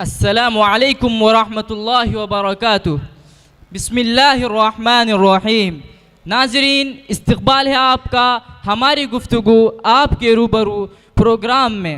السلام علیکم ورحمۃ اللہ وبرکاتہ۔ بسم اللہ الرحمن الرحیم۔ ناظرین، استقبال ہے آپ کا ہماری گفتگو آپ کے روبرو پروگرام میں۔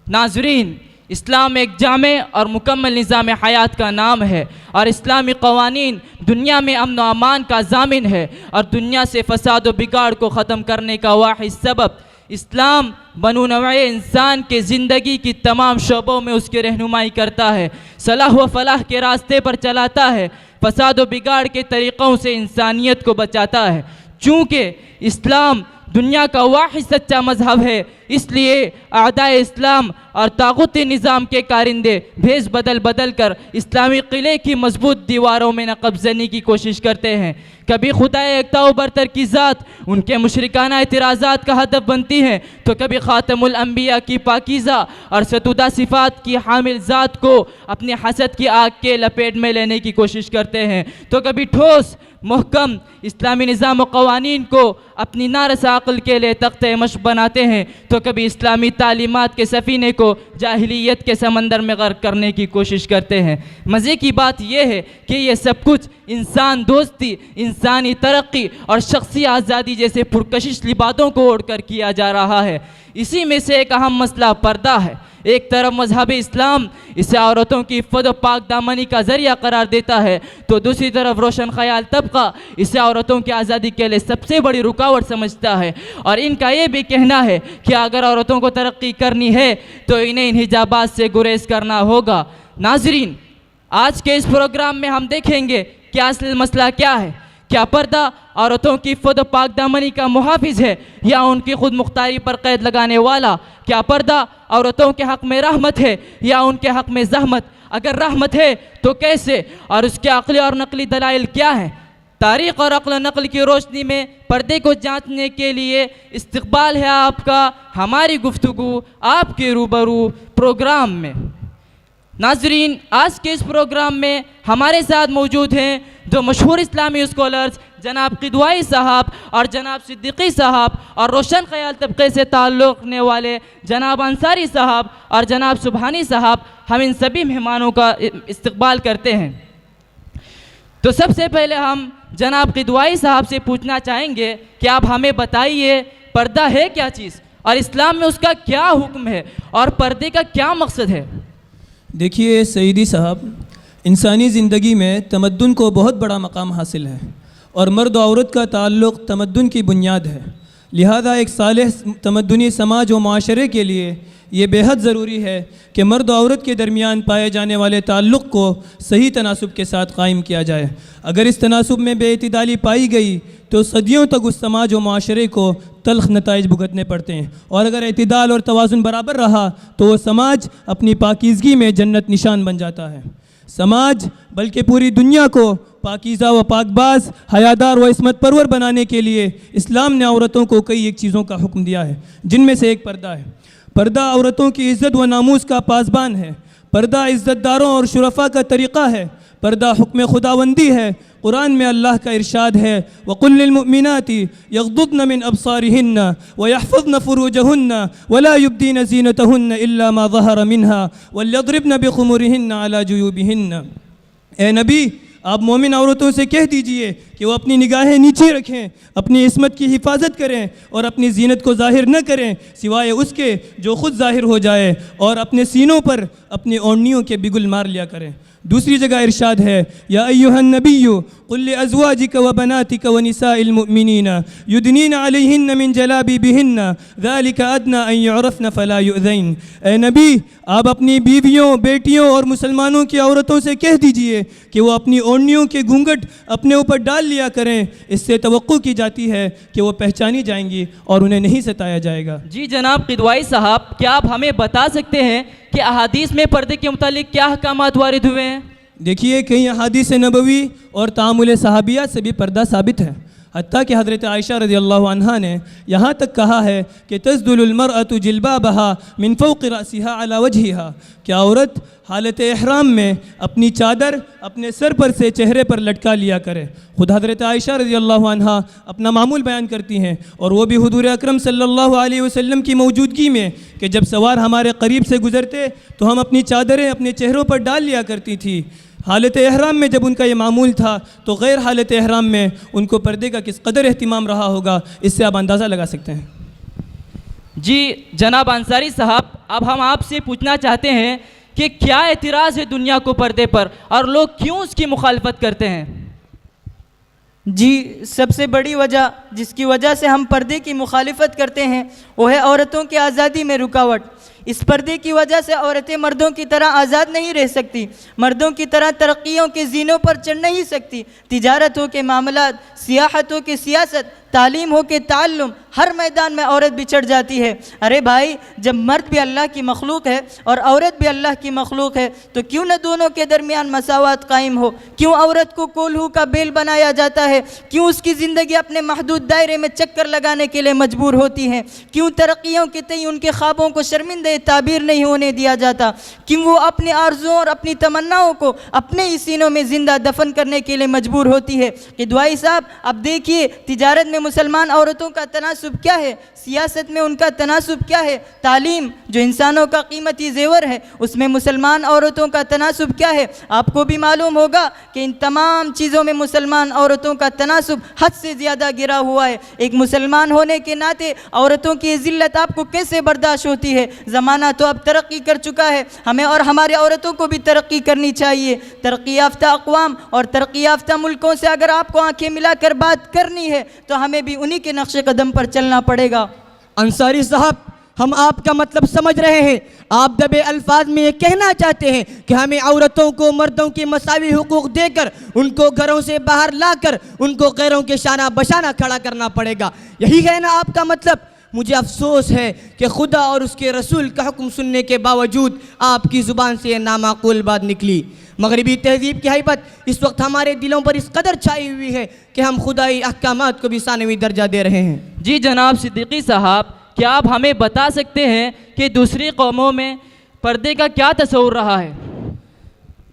ناظرین، اسلام ایک جامع اور مکمل نظام حیات کا نام ہے، اور اسلامی قوانین دنیا میں امن و امان کا ضامن ہے اور دنیا سے فساد و بگاڑ کو ختم کرنے کا واحد سبب۔ اسلام بنو نوع انسان کے زندگی کی تمام شعبوں میں اس کی رہنمائی کرتا ہے، صلاح و فلاح کے راستے پر چلاتا ہے، فساد و بگاڑ کے طریقوں سے انسانیت کو بچاتا ہے۔ چونکہ اسلام دنیا کا واحد سچا مذہب ہے، اس لیے اعدائے اسلام اور طاغوتی نظام کے کارندے بھیس بدل کر اسلامی قلعے کی مضبوط دیواروں میں نقب زنی کی کوشش کرتے ہیں۔ کبھی خدا یکتا و برتر کی ذات ان کے مشرکانہ اعتراضات کا ہدف بنتی ہے، تو کبھی خاتم الانبیاء کی پاکیزہ اور ستودہ صفات کی حامل ذات کو اپنے حسد کی آگ کے لپیٹ میں لینے کی کوشش کرتے ہیں، تو کبھی ٹھوس محکم اسلامی نظام و قوانین کو اپنی نارسا عقل کے لیے تخت مشق بناتے ہیں، تو کبھی اسلامی تعلیمات کے سفینے کو جاہلیت کے سمندر میں غرق کرنے کی کوشش کرتے ہیں۔ مزے کی بات یہ ہے کہ یہ سب کچھ انسان دوستی، انسانی ترقی اور شخصی آزادی جیسے پرکشش لباسوں کو اوڑھ کر کیا جا رہا ہے۔ اسی میں سے ایک اہم مسئلہ پردہ ہے۔ ایک طرف مذہب اسلام اسے عورتوں کی عفت و پاک دامنی کا ذریعہ قرار دیتا ہے، تو دوسری طرف روشن خیال طبقہ اسے عورتوں کی آزادی کے لیے سب سے بڑی رکاوٹ سمجھتا ہے، اور ان کا یہ بھی کہنا ہے کہ اگر عورتوں کو ترقی کرنی ہے تو انہیں ان حجابات سے گریز کرنا ہوگا۔ ناظرین، آج کے اس پروگرام میں ہم دیکھیں گے کہ اصل مسئلہ کیا ہے۔ کیا پردہ عورتوں کی عفت و پاک دامنی کا محافظ ہے یا ان کی خود مختاری پر قید لگانے والا؟ کیا پردہ عورتوں کے حق میں رحمت ہے یا ان کے حق میں زحمت؟ اگر رحمت ہے تو کیسے، اور اس کے عقلی اور نقلی دلائل کیا ہیں؟ تاریخ اور عقل و نقل کی روشنی میں پردے کو جانچنے کے لیے استقبال ہے آپ کا ہماری گفتگو آپ کے روبرو پروگرام میں۔ ناظرین، آج کے اس پروگرام میں ہمارے ساتھ موجود ہیں دو مشہور اسلامی اسکالرز، جناب قدوائی صاحب اور جناب صدیقی صاحب، اور روشن خیال طبقے سے تعلق رکھنے والے جناب انصاری صاحب اور جناب سبحانی صاحب۔ ہم ان سبھی مہمانوں کا استقبال کرتے ہیں۔ تو سب سے پہلے ہم جناب قدوائی صاحب سے پوچھنا چاہیں گے کہ آپ ہمیں بتائیے پردہ ہے کیا چیز، اور اسلام میں اس کا کیا حکم ہے، اور پردے کا کیا مقصد ہے؟ دیکھیے سیدی صاحب، انسانی زندگی میں تمدن کو بہت بڑا مقام حاصل ہے، اور مرد و عورت کا تعلق تمدن کی بنیاد ہے۔ لہذا ایک صالح تمدنی سماج و معاشرے کے لیے یہ بے حد ضروری ہے کہ مرد و عورت کے درمیان پائے جانے والے تعلق کو صحیح تناسب کے ساتھ قائم کیا جائے۔ اگر اس تناسب میں بے اعتدالی پائی گئی تو صدیوں تک اس سماج و معاشرے کو تلخ نتائج بھگتنے پڑتے ہیں، اور اگر اعتدال اور توازن برابر رہا تو وہ سماج اپنی پاکیزگی میں جنت نشان بن جاتا ہے۔ سماج بلکہ پوری دنیا کو پاکیزہ و پاک باز، حیادار و عصمت پرور بنانے کے لیے اسلام نے عورتوں کو کئی ایک چیزوں کا حکم دیا ہے، جن میں سے ایک پردہ ہے۔ پردہ عورتوں کی عزت و ناموس کا پاسبان ہے۔ پردہ عزت داروں اور شرفاء کا طریقہ ہے۔ پردہ حکم خداوندی ہے۔ قرآن میں اللہ کا ارشاد ہے، وَقُلْ لِلْمُؤْمِنَاتِ يَغْضُضْنَ مِنْ أَبْصَارِهِنَّ وَيَحْفَظْنَ فُرُوجَهُنَّ وَلَا يُبْدِينَ زِينَتَهُنَّ إِلَّا مَا ظَهَرَ مِنْهَا وَلْيَضْرِبْنَ بِخُمُرِهِنَّ عَلَى جُيُوبِهِنَّ۔ اے نبی، آپ مومن عورتوں سے کہہ دیجئے کہ وہ اپنی نگاہیں نیچے رکھیں، اپنی عصمت کی حفاظت کریں اور اپنی زینت کو ظاہر نہ کریں سوائے اس کے جو خود ظاہر ہو جائے، اور اپنے سینوں پر اپنی اوڑنیوں کے بگل مار لیا کریں۔ دوسری جگہ ارشاد ہے، یا ایھا النبی قل لازواجک وبناتک ونساء المؤمنین یدنین علیہن من جلابیبہن ذلک ادنی ان یعرفن فلا یؤذین۔ اے نبی، آپ اپنی بیویوں، بیٹیوں اور مسلمانوں کی عورتوں سے کہہ دیجئے کہ وہ اپنی اوڑنیوں کے گھونگھٹ اپنے اوپر ڈال لیا کریں، اس سے توقع کی جاتی ہے کہ وہ پہچانی جائیں گی اور انہیں نہیں ستایا جائے گا۔ جی جناب قدوائی صاحب، کیا آپ ہمیں بتا سکتے ہیں کہ احادیث میں پردے کے متعلق کیا احکامات وارد ہوئے ہیں؟ دیکھیے، کئی احادیث نبوی اور تعامل صحابیات سے بھی پردہ ثابت ہے۔ حتیٰ کہ حضرت عائشہ رضی اللہ عنہا نے یہاں تک کہا ہے کہ تسدل المرأة جلبابها من فوق رأسها على وجهها کہ عورت حالت احرام میں اپنی چادر اپنے سر پر سے چہرے پر لٹکا لیا کرے. خود حضرت عائشہ رضی اللہ عنہا اپنا معمول بیان کرتی ہیں، اور وہ بھی حضور اکرم صلی اللہ علیہ وسلم کی موجودگی میں، کہ جب سوار ہمارے قریب سے گزرتے تو ہم اپنی چادریں اپنے چہروں پر ڈال لیا کرتی تھی. حالت احرام میں جب ان کا یہ معمول تھا تو غیر حالت احرام میں ان کو پردے کا کس قدر اہتمام رہا ہوگا، اس سے آپ اندازہ لگا سکتے ہیں. جی جناب انصاری صاحب، اب ہم آپ سے پوچھنا چاہتے ہیں کہ کیا اعتراض ہے دنیا کو پردے پر، اور لوگ کیوں اس کی مخالفت کرتے ہیں؟ جی سب سے بڑی وجہ جس کی وجہ سے ہم پردے کی مخالفت کرتے ہیں وہ ہے عورتوں کی آزادی میں رکاوٹ. اس پردے کی وجہ سے عورتیں مردوں کی طرح آزاد نہیں رہ سکتی، مردوں کی طرح ترقیوں کے زینوں پر چڑھ نہیں سکتی. تجارت ہو کے معاملات، سیاحت ہو کے سیاست، تعلیم ہو کے تعلم، ہر میدان میں عورت بچھڑ جاتی ہے. ارے بھائی، جب مرد بھی اللہ کی مخلوق ہے اور عورت بھی اللہ کی مخلوق ہے تو کیوں نہ دونوں کے درمیان مساوات قائم ہو؟ کیوں عورت کو کولہو کا بیل بنایا جاتا ہے؟ کیوں اس کی زندگی اپنے محدود دائرے میں چکر لگانے کے لیے مجبور ہوتی ہے؟ کیوں ترقیوں کے تئیں ان کے خوابوں کو شرمندہ تعبیر نہیں ہونے دیا جاتا؟ کیوں وہ اپنے آرزوؤں اور اپنی تمناؤں کو اپنے ہی سینوں میں زندہ دفن کرنے کے لیے مجبور ہوتی ہے؟ کہ دعائی صاحب اب دیکھیے، تجارت میں مسلمان عورتوں کا تناسب کیا ہے، سیاست میں ان کا تناسب کیا ہے، تعلیم جو انسانوں کا قیمتی زیور ہے اس میں مسلمان عورتوں کا تناسب کیا ہے؟ آپ کو بھی معلوم ہوگا کہ ان تمام چیزوں میں مسلمان عورتوں کا تناسب حد سے زیادہ گرا ہوا ہے. ایک مسلمان ہونے کے ناطے عورتوں کی ذلت آپ کو کیسے برداشت ہوتی ہے؟ زمانہ تو اب ترقی کر چکا ہے، ہمیں اور ہمارے عورتوں کو بھی ترقی کرنی چاہیے. ترقی یافتہ اقوام اور ترقی یافتہ ملکوں سے اگر آپ کو آنکھیں ملا کر بات کرنی ہے تو ہمیں بھی انہی کے نقش قدم پر چلنا پڑے گا. انصاری صاحب، ہم آپ کا مطلب سمجھ رہے ہیں. آپ دبے الفاظ میں یہ کہنا چاہتے ہیں کہ ہمیں عورتوں کو مردوں کے مساوی حقوق دے کر، ان کو گھروں سے باہر لا کر، ان کو غیروں کے شانہ بشانہ کھڑا کرنا پڑے گا. یہی ہے نا آپ کا مطلب؟ مجھے افسوس ہے کہ خدا اور اس کے رسول کا حکم سننے کے باوجود آپ کی زبان سے یہ نامعقول بات نکلی. مغربی تہذیب کی ہیبت اس وقت ہمارے دلوں پر اس قدر چھائی ہوئی ہے کہ ہم خدائی احکامات کو بھی ثانوی درجہ دے رہے ہیں. جی جناب صدیقی صاحب، کیا آپ ہمیں بتا سکتے ہیں کہ دوسری قوموں میں پردے کا کیا تصور رہا ہے؟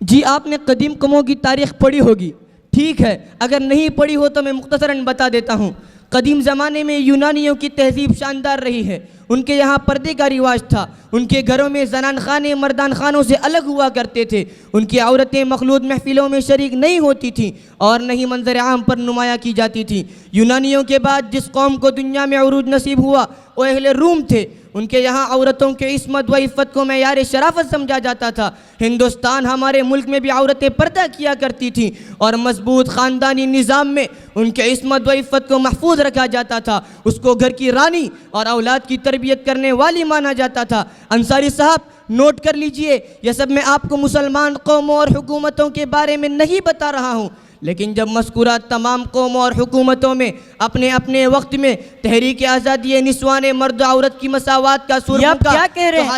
جی آپ نے قدیم قوموں کی تاریخ پڑھی ہوگی. ٹھیک ہے، اگر نہیں پڑھی ہو تو میں مختصراً بتا دیتا ہوں. قدیم زمانے میں یونانیوں کی تہذیب شاندار رہی ہے. ان کے یہاں پردے کا رواج تھا. ان کے گھروں میں زنان خانے مردان خانوں سے الگ ہوا کرتے تھے. ان کی عورتیں مخلوط محفلوں میں شریک نہیں ہوتی تھیں اور نہ ہی منظر عام پر نمایاں کی جاتی تھیں. یونانیوں کے بعد جس قوم کو دنیا میں عروج نصیب ہوا وہ اہل روم تھے. ان کے یہاں عورتوں کے عصمت و عفت کو معیار شرافت سمجھا جاتا تھا. ہندوستان ہمارے ملک میں بھی عورتیں پردہ کیا کرتی تھیں اور مضبوط خاندانی نظام میں ان کے عصمت و عفت کو محفوظ رکھا جاتا تھا. اس کو گھر کی رانی اور اولاد کی تربیت کرنے والی مانا جاتا تھا. انصاری صاحب نوٹ کر لیجئے، یہ سب میں آپ کو مسلمان قوموں اور حکومتوں کے بارے میں نہیں بتا رہا ہوں، لیکن جب مذکورہ تمام قوموں اور حکومتوں میں اپنے اپنے وقت میں تحریک آزادی نسوان مرد و عورت کی مساوات کا سر آپ کیا کہہ رہے ہیں؟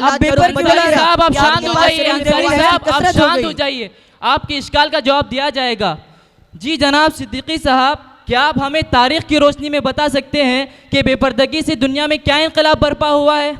آپ شانت ہو جائیے، آپ کے اشکال کا جواب دیا جائے گا. جی جناب صدیقی صاحب، کیا آپ ہمیں تاریخ کی روشنی میں بتا سکتے ہیں کہ بے پردگی سے دنیا میں کیا انقلاب برپا ہوا ہے؟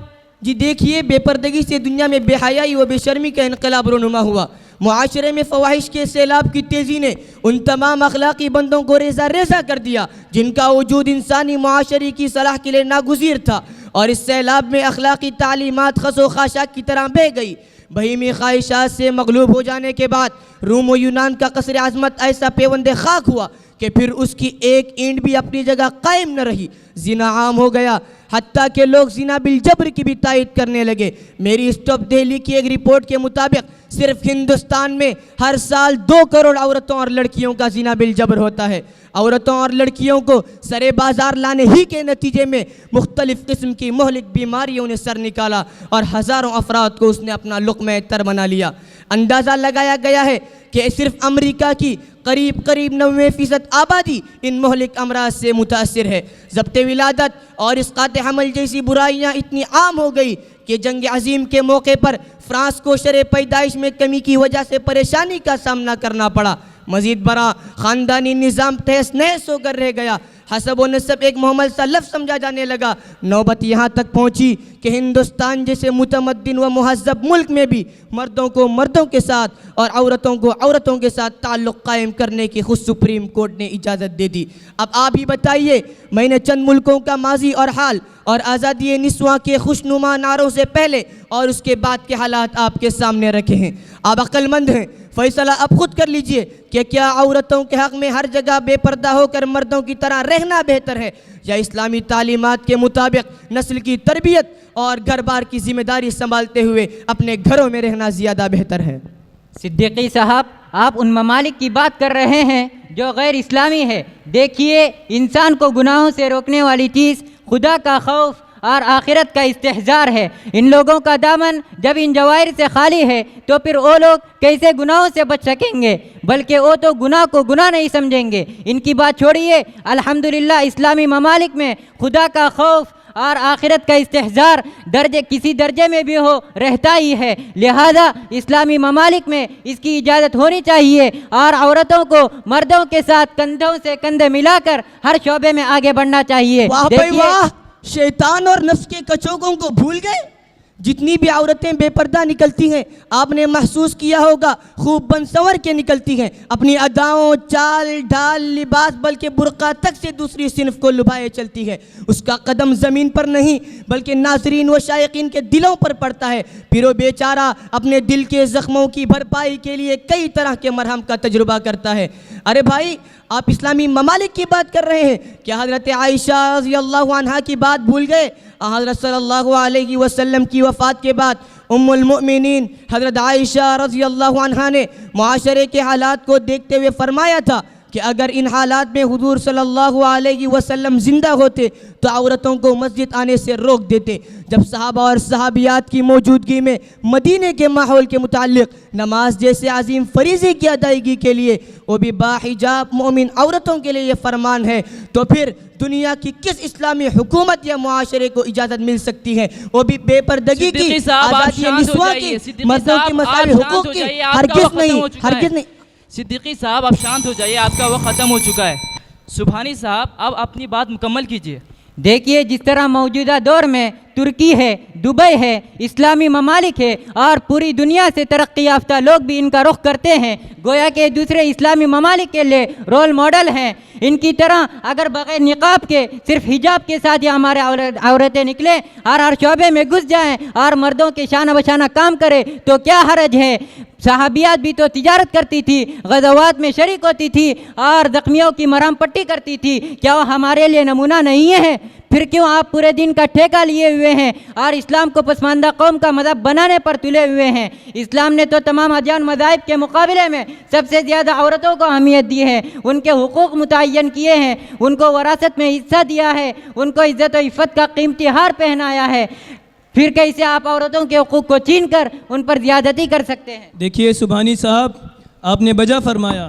جی دیکھیے، بے پردگی سے دنیا میں بے حیائی و بے شرمی کا انقلاب رونما ہوا. معاشرے میں فواہش کے سیلاب کی تیزی نے ان تمام اخلاقی بندوں کو ریزہ ریزہ کر دیا جن کا وجود انسانی معاشرے کی صلاح کے لیے ناگزیر تھا، اور اس سیلاب میں اخلاقی تعلیمات خس و خاشاک کی طرح بہہ گئی. بہیمی خواہشات سے مغلوب ہو جانے کے بعد روم و یونان کا قصر عظمت ایسا پیوند خاک ہوا کہ پھر اس کی ایک اینٹ بھی اپنی جگہ قائم نہ رہی. زنا عام ہو گیا، حتیٰ کہ لوگ زنا بالجبر کی بھی تائید کرنے لگے. میری اسٹاپ دہلی کی ایک رپورٹ کے مطابق صرف ہندوستان میں ہر سال 2 کروڑ عورتوں اور لڑکیوں کا زنا بالجبر ہوتا ہے. عورتوں اور لڑکیوں کو سرے بازار لانے ہی کے نتیجے میں مختلف قسم کی مہلک بیماریوں نے سر نکالا اور ہزاروں افراد کو اس نے اپنا لقمہ تر بنا لیا. اندازہ لگایا گیا ہے کہ صرف امریکہ کی قریب 90% آبادی ان مہلک امراض سے متاثر ہے. ضبط ولادت اور اسقاط حمل جیسی برائیاں اتنی عام ہو گئی کہ جنگ عظیم کے موقع پر فرانس کو شرح پیدائش میں کمی کی وجہ سے پریشانی کا سامنا کرنا پڑا. مزید برآں خاندانی نظام تہس نہس ہو کر رہ گیا. حسب و نسب ایک محمل سا لفظ سمجھا جانے لگا. نوبت یہاں تک پہنچی کہ ہندوستان جیسے متمدن و مہذب ملک میں بھی مردوں کو مردوں کے ساتھ اور عورتوں کو عورتوں کے ساتھ تعلق قائم کرنے کی خود سپریم کورٹ نے اجازت دے دی. اب آپ ہی بتائیے, میں نے چند ملکوں کا ماضی اور حال اور آزادی نسواں کے خوشنما نعروں سے پہلے اور اس کے بعد کے حالات آپ کے سامنے رکھے ہیں. آپ عقل مند ہیں, فیصلہ اب خود کر لیجئے کہ کیا عورتوں کے حق میں ہر جگہ بے پردہ ہو کر مردوں کی طرح رہنا بہتر ہے, یا اسلامی تعلیمات کے مطابق نسل کی تربیت اور گھر بار کی ذمہ داری سنبھالتے ہوئے اپنے گھروں میں رہنا زیادہ بہتر ہے. صدیقی صاحب, آپ ان ممالک کی بات کر رہے ہیں جو غیر اسلامی ہے. دیکھیے, انسان کو گناہوں سے روکنے والی چیز خدا کا خوف اور آخرت کا استحضار ہے. ان لوگوں کا دامن جب ان جواہر سے خالی ہے تو پھر وہ لوگ کیسے گناہوں سے بچ سکیں گے, بلکہ وہ تو گناہ کو گناہ نہیں سمجھیں گے. ان کی بات چھوڑیے, الحمدللہ اسلامی ممالک میں خدا کا خوف اور آخرت کا استحضار کسی درجے میں بھی ہو رہتا ہی ہے. لہذا اسلامی ممالک میں اس کی اجازت ہونی چاہیے اور عورتوں کو مردوں کے ساتھ کندھوں سے کندھے ملا کر ہر شعبے میں آگے بڑھنا چاہیے. واہ بھائی واہ, شیطان اور نفس کے کچوگوں کو بھول گئے. جتنی بھی عورتیں بے پردہ نکلتی ہیں آپ نے محسوس کیا ہوگا خوب بن سنور کے نکلتی ہیں, اپنی اداؤں, چال ڈھال, لباس بلکہ برقع تک سے دوسری صنف کو لبھائے چلتی ہے. اس کا قدم زمین پر نہیں بلکہ ناظرین و شائقین کے دلوں پر پڑتا ہے. پھر وہ بیچارہ اپنے دل کے زخموں کی بھرپائی کے لیے کئی طرح کے مرہم کا تجربہ کرتا ہے. ارے بھائی, آپ اسلامی ممالک کی بات کر رہے ہیں, کیا حضرت عائشہ رضی اللہ عنہا کی بات بھول گئے؟ حضرت صلی اللہ علیہ وسلم کی وفات کے بعد ام المؤمنین حضرت عائشہ رضی اللہ عنہا نے معاشرے کے حالات کو دیکھتے ہوئے فرمایا تھا کہ اگر ان حالات میں حضور صلی اللہ علیہ وسلم زندہ ہوتے تو عورتوں کو مسجد آنے سے روک دیتے. جب صحابہ اور صحابیات کی موجودگی میں مدینے کے ماحول کے متعلق نماز جیسے عظیم فریضے کی ادائیگی کے لیے وہ بھی باحجاب مومن عورتوں کے لیے یہ فرمان ہے, تو پھر دنیا کی کس اسلامی حکومت یا معاشرے کو اجازت مل سکتی ہے وہ بھی بے پردگی کی, آزادی نسواں کی, مردوں کی مساوی حقوق کی؟ ہرگز نہیں, ہرگز نہیں. صدیقی صاحب آپ شانت ہو جائیے, آپ کا وقت ختم ہو چکا ہے. سبحانی صاحب آپ اپنی بات مکمل کیجئے. دیکھیے, جس طرح موجودہ دور میں ترکی ہے, دبئی ہے, اسلامی ممالک ہے اور پوری دنیا سے ترقی یافتہ لوگ بھی ان کا رخ کرتے ہیں, گویا کہ دوسرے اسلامی ممالک کے لیے رول ماڈل ہیں. ان کی طرح اگر بغیر نقاب کے صرف حجاب کے ساتھ یہ ہمارے عورتیں نکلیں اور ہر شعبے میں گھس جائیں اور مردوں کے شانہ بشانہ کام کرے تو کیا حرج ہے؟ صحابیات بھی تو تجارت کرتی تھی, غزوات میں شریک ہوتی تھی اور زخمیوں کی مرہم پٹی کرتی تھی. کیا وہ ہمارے لیے نمونہ نہیں ہے؟ پھر کیوں آپ پورے دن کا ٹھیکہ لیے ہوئے ہیں اور اسلام کو پسماندہ قوم کا مذہب بنانے پر تلے ہوئے ہیں؟ اسلام نے تو تمام ادیان مذاہب کے مقابلے میں سب سے زیادہ عورتوں کو اہمیت دی ہے, ان کے حقوق متعین کیے ہیں, ان کو وراثت میں حصہ دیا ہے, ان کو عزت و عفت کا قیمتی ہار پہنایا ہے. پھر کیسے آپ عورتوں کے حقوق کو چھین کر ان پر زیادتی کر سکتے ہیں؟ دیکھیے سبحانی صاحب, آپ نے بجا فرمایا.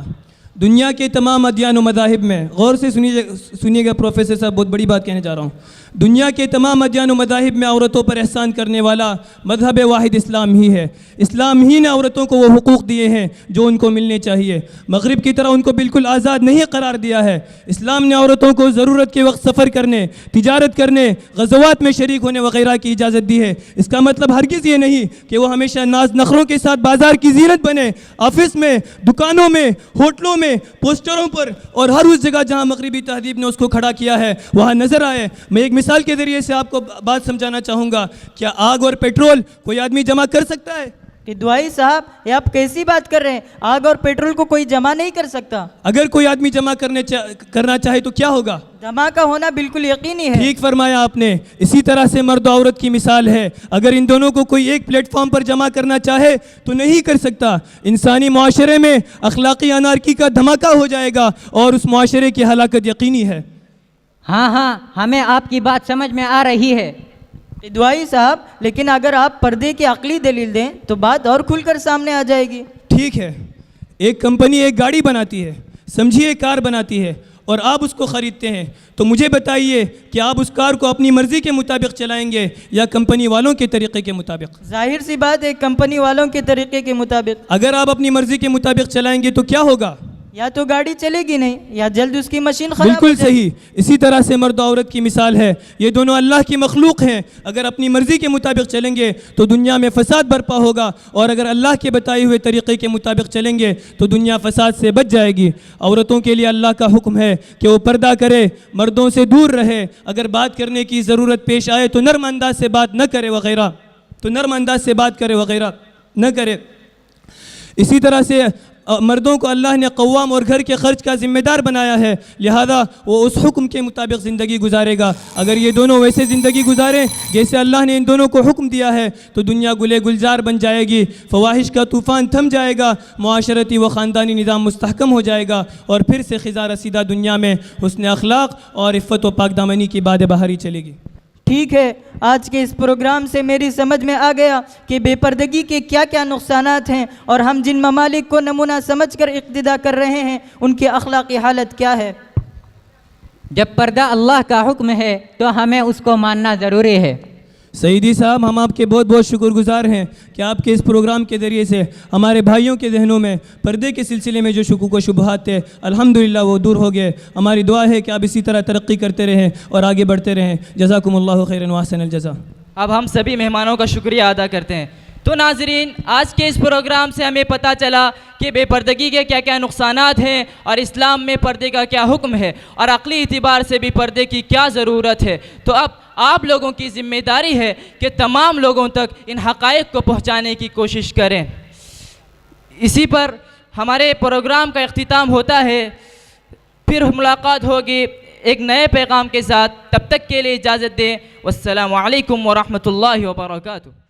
دنیا کے تمام ادیان و مذاہب میں, غور سے سنیے گا پروفیسر صاحب, بہت بڑی بات کہنے جا رہا ہوں. دنیا کے تمام ادیان و مذاہب میں عورتوں پر احسان کرنے والا مذہب واحد اسلام ہی ہے. اسلام ہی نے عورتوں کو وہ حقوق دیے ہیں جو ان کو ملنے چاہیے. مغرب کی طرح ان کو بالکل آزاد نہیں قرار دیا ہے. اسلام نے عورتوں کو ضرورت کے وقت سفر کرنے, تجارت کرنے, غزوات میں شریک ہونے وغیرہ کی اجازت دی ہے. اس کا مطلب ہرگز یہ نہیں کہ وہ ہمیشہ ناز نخروں کے ساتھ بازار کی زینت بنے, آفس میں, دکانوں میں, ہوٹلوں میں, پوسٹروں پر اور ہر اس جگہ جہاں مغربی تہذیب نے اس کو کھڑا کیا ہے وہاں نظر آئے. میں ایک مثال کے ذریعے سے آپ کو بات سمجھانا چاہوں گا. کیا آگ اور پیٹرول کوئی آدمی جمع کر سکتا ہے؟ کہ دعائی صاحب, یہ آپ کیسی بات کر رہے ہیں؟ آگ اور پیٹرول کو کوئی جمع نہیں کر سکتا. اگر کوئی آدمی جمع کرنا چاہے تو کیا ہوگا؟ جمع کا ہونا بالکل یقینی ہے. ٹھیک فرمایا آپ نے. اسی طرح سے مرد و عورت کی مثال ہے. اگر ان دونوں کو کوئی ایک پلیٹ فارم پر جمع کرنا چاہے تو نہیں کر سکتا. انسانی معاشرے میں اخلاقی انارکی کا دھماکہ ہو جائے گا اور اس معاشرے کی ہلاکت یقینی ہے. ہاں, ہمیں آپ کی بات سمجھ میں آ رہی ہے. دعائی صاحب, لیکن اگر آپ پردے کی عقلی دلیل دیں تو بات اور کھل کر سامنے آ جائے گی. ٹھیک ہے, ایک کمپنی ایک گاڑی بناتی ہے, سمجھیے کار بناتی ہے, اور آپ اس کو خریدتے ہیں, تو مجھے بتائیے کہ آپ اس کار کو اپنی مرضی کے مطابق چلائیں گے یا کمپنی والوں کے طریقے کے مطابق؟ ظاہر سی بات ہے, کمپنی والوں کے طریقے کے مطابق. اگر آپ اپنی مرضی کے مطابق چلائیں گے تو کیا ہوگا؟ یا تو گاڑی چلے گی نہیں یا جلد اس کی مشین خراب ہو بالکل جائے گی۔ صحیح. اسی طرح سے مرد و عورت کی مثال ہے. یہ دونوں اللہ کی مخلوق ہیں. اگر اپنی مرضی کے مطابق چلیں گے تو دنیا میں فساد برپا ہوگا، اور اگر اللہ کے بتائے ہوئے طریقے کے مطابق چلیں گے تو دنیا فساد سے بچ جائے گی. عورتوں کے لیے اللہ کا حکم ہے کہ وہ پردہ کرے، مردوں سے دور رہے، اگر بات کرنے کی ضرورت پیش آئے تو نرم انداز سے بات نہ کرے وغیرہ، نہ کرے. اسی طرح سے مردوں کو اللہ نے قوام اور گھر کے خرچ کا ذمہ دار بنایا ہے، لہذا وہ اس حکم کے مطابق زندگی گزارے گا. اگر یہ دونوں ویسے زندگی گزاریں جیسے اللہ نے ان دونوں کو حکم دیا ہے تو دنیا گلے گلزار بن جائے گی، فواحش کا طوفان تھم جائے گا، معاشرتی و خاندانی نظام مستحکم ہو جائے گا، اور پھر سے خزاں رسیدہ دنیا میں حسن اخلاق اور عفت و پاک دامنی کی باد بہاری چلے گی. ٹھیک ہے، آج کے اس پروگرام سے میری سمجھ میں آ گیا کہ بے پردگی کے کیا کیا نقصانات ہیں، اور ہم جن ممالک کو نمونہ سمجھ کر اقتداء کر رہے ہیں ان کی اخلاقی حالت کیا ہے. جب پردہ اللہ کا حکم ہے تو ہمیں اس کو ماننا ضروری ہے. سعیدی صاحب، ہم آپ کے بہت بہت شکر گزار ہیں کہ آپ کے اس پروگرام کے ذریعے سے ہمارے بھائیوں کے ذہنوں میں پردے کے سلسلے میں جو شکوک و شبہات تھے الحمدللہ وہ دور ہو گئے. ہماری دعا ہے کہ آپ اسی طرح ترقی کرتے رہیں اور آگے بڑھتے رہیں. جزاکم اللہ خیرا واحسن الجزا. اب ہم سبھی مہمانوں کا شکریہ ادا کرتے ہیں. تو ناظرین، آج کے اس پروگرام سے ہمیں پتہ چلا کہ بے پردگی کے کیا کیا نقصانات ہیں، اور اسلام میں پردے کا کیا حکم ہے، اور عقلی اعتبار سے بھی پردے کی کیا ضرورت ہے. تو اب آپ لوگوں کی ذمہ داری ہے کہ تمام لوگوں تک ان حقائق کو پہنچانے کی کوشش کریں. اسی پر ہمارے پروگرام کا اختتام ہوتا ہے. پھر ملاقات ہوگی ایک نئے پیغام کے ساتھ. تب تک کے لیے اجازت دیں. والسلام علیکم ورحمۃ اللہ وبرکاتہ.